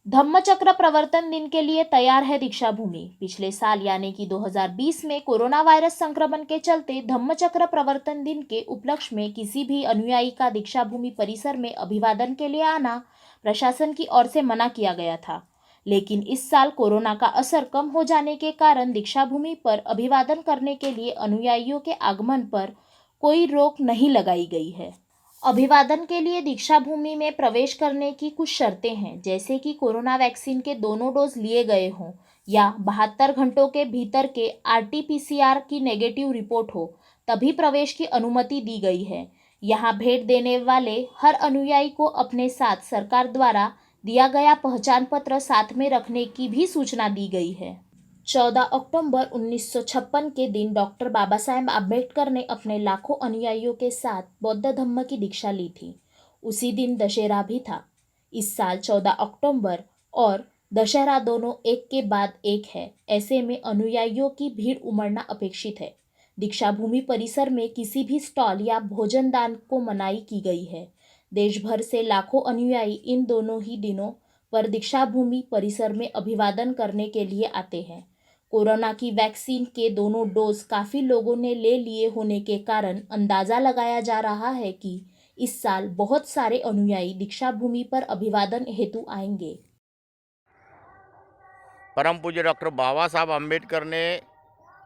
धम्मचक्र प्रवर्तन दिन के लिए तैयार है दीक्षा भूमि। पिछले साल यानी कि 2020 में कोरोना वायरस संक्रमण के चलते धम्मचक्र प्रवर्तन दिन के उपलक्ष्य में किसी भी अनुयायी का दीक्षा भूमि परिसर में अभिवादन के लिए आना प्रशासन की ओर से मना किया गया था। लेकिन इस साल कोरोना का असर कम हो जाने के कारण दीक्षा भूमि पर अभिवादन करने के लिए अनुयायियों के आगमन पर कोई रोक नहीं लगाई गई है। अभिवादन के लिए दीक्षा भूमि में प्रवेश करने की कुछ शर्तें हैं, जैसे कि कोरोना वैक्सीन के दोनों डोज लिए गए हों या 72 घंटों के भीतर के RT-PCR की नेगेटिव रिपोर्ट हो, तभी प्रवेश की अनुमति दी गई है। यहाँ भेंट देने वाले हर अनुयायी को अपने साथ सरकार द्वारा दिया गया पहचान पत्र साथ में रखने की भी सूचना दी गई है। 14 अक्टूबर 1956 के दिन डॉक्टर बाबा साहेब आम्बेडकर ने अपने लाखों अनुयायियों के साथ बौद्ध धम्म की दीक्षा ली थी। उसी दिन दशहरा भी था। इस साल 14 अक्टूबर और दशहरा दोनों एक के बाद एक है। ऐसे में अनुयायियों की भीड़ उमड़ना अपेक्षित है। दीक्षा भूमि परिसर में किसी भी स्टॉल या भोजन दान को मनाही की गई है। देश भर से लाखों अनुयायी इन दोनों ही दिनों पर दीक्षा भूमि परिसर में अभिवादन करने के लिए आते हैं। कोरोना की वैक्सीन के दोनों डोज काफ़ी लोगों ने ले लिए होने के कारण अंदाज़ा लगाया जा रहा है कि इस साल बहुत सारे अनुयायी दीक्षा भूमि पर अभिवादन हेतु आएंगे। परम पूज्य डॉक्टर बाबा साहब अम्बेडकर ने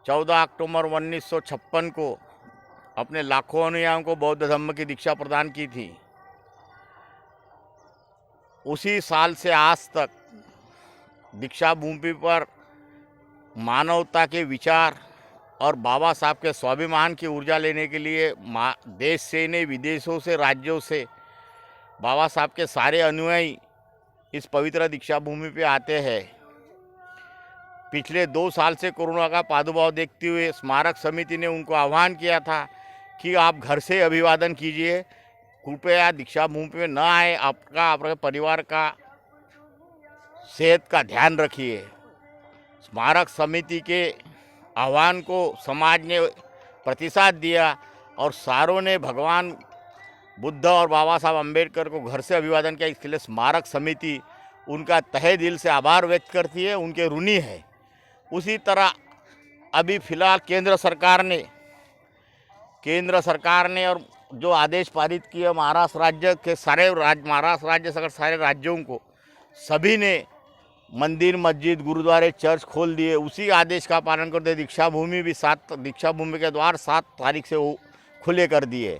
14 अक्टूबर 1956 को अपने लाखों अनुयायियों को बौद्ध धम्म की दीक्षा प्रदान की थी। उसी साल से आज तक दीक्षा भूमि पर मानवता के विचार और बाबा साहब के स्वाभिमान की ऊर्जा लेने के लिए देश से नहीं, विदेशों से, राज्यों से बाबा साहब के सारे अनुयायी इस पवित्र दीक्षा भूमि पे आते हैं। पिछले 2 साल से कोरोना का प्रादुर्भाव देखते हुए स्मारक समिति ने उनको आह्वान किया था कि आप घर से अभिवादन कीजिए, कृपया दीक्षा भूमि पे न आए, आपके परिवार का सेहत का ध्यान रखिए। स्मारक समिति के आह्वान को समाज ने प्रतिसाद दिया और सारों ने भगवान बुद्ध और बाबा साहब अम्बेडकर को घर से अभिवादन किया। इसके लिए स्मारक समिति उनका तहे दिल से आभार व्यक्त करती है, उनके ऋणी है। उसी तरह अभी फ़िलहाल केंद्र सरकार ने और जो आदेश पारित किया महाराष्ट्र राज्य सहित सारे राज्यों को, सभी ने मंदिर, मस्जिद, गुरुद्वारे, चर्च खोल दिए। उसी आदेश का पालन करते दीक्षा भूमि के द्वार 7 तारीख से खुले कर दिए।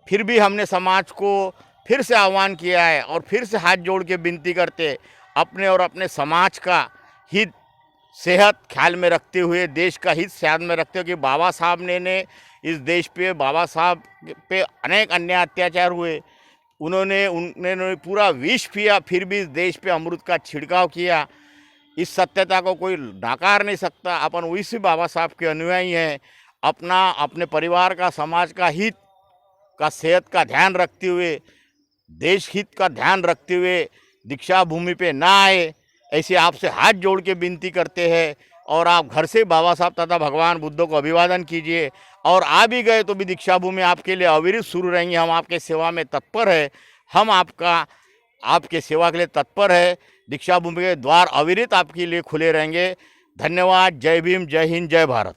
फिर भी हमने समाज को फिर से आह्वान किया है और फिर से हाथ जोड़ के विनती करते, अपने और अपने समाज का हित, सेहत ख्याल में रखते हुए, देश का हित ख्याल में रखते हुए कि बाबा साहब ने इस देश पे, बाबा साहब पे अनेक अन्याय अत्याचार हुए, उन्होंने पूरा विष पिया, फिर भी इस देश पे अमृत का छिड़काव किया। इस सत्यता को कोई नकार नहीं सकता। अपन उसी बाबा साहब के अनुयायी हैं। अपने परिवार का, समाज का हित का, सेहत का ध्यान रखते हुए, देश हित का ध्यान रखते हुए दीक्षा भूमि पे ना आए, ऐसे आपसे हाथ जोड़ के विनती करते हैं। और आप घर से बाबा साहब तथा भगवान बुद्ध को अभिवादन कीजिए। और आ भी गए तो भी दीक्षा भूमि आपके लिए अविरत शुरू रहेंगी। हम आपके सेवा में तत्पर है, हम आपके सेवा के लिए तत्पर है। दीक्षा भूमि के द्वार अविरत आपके लिए खुले रहेंगे। धन्यवाद। जय भीम, जय हिंद, जय भारत।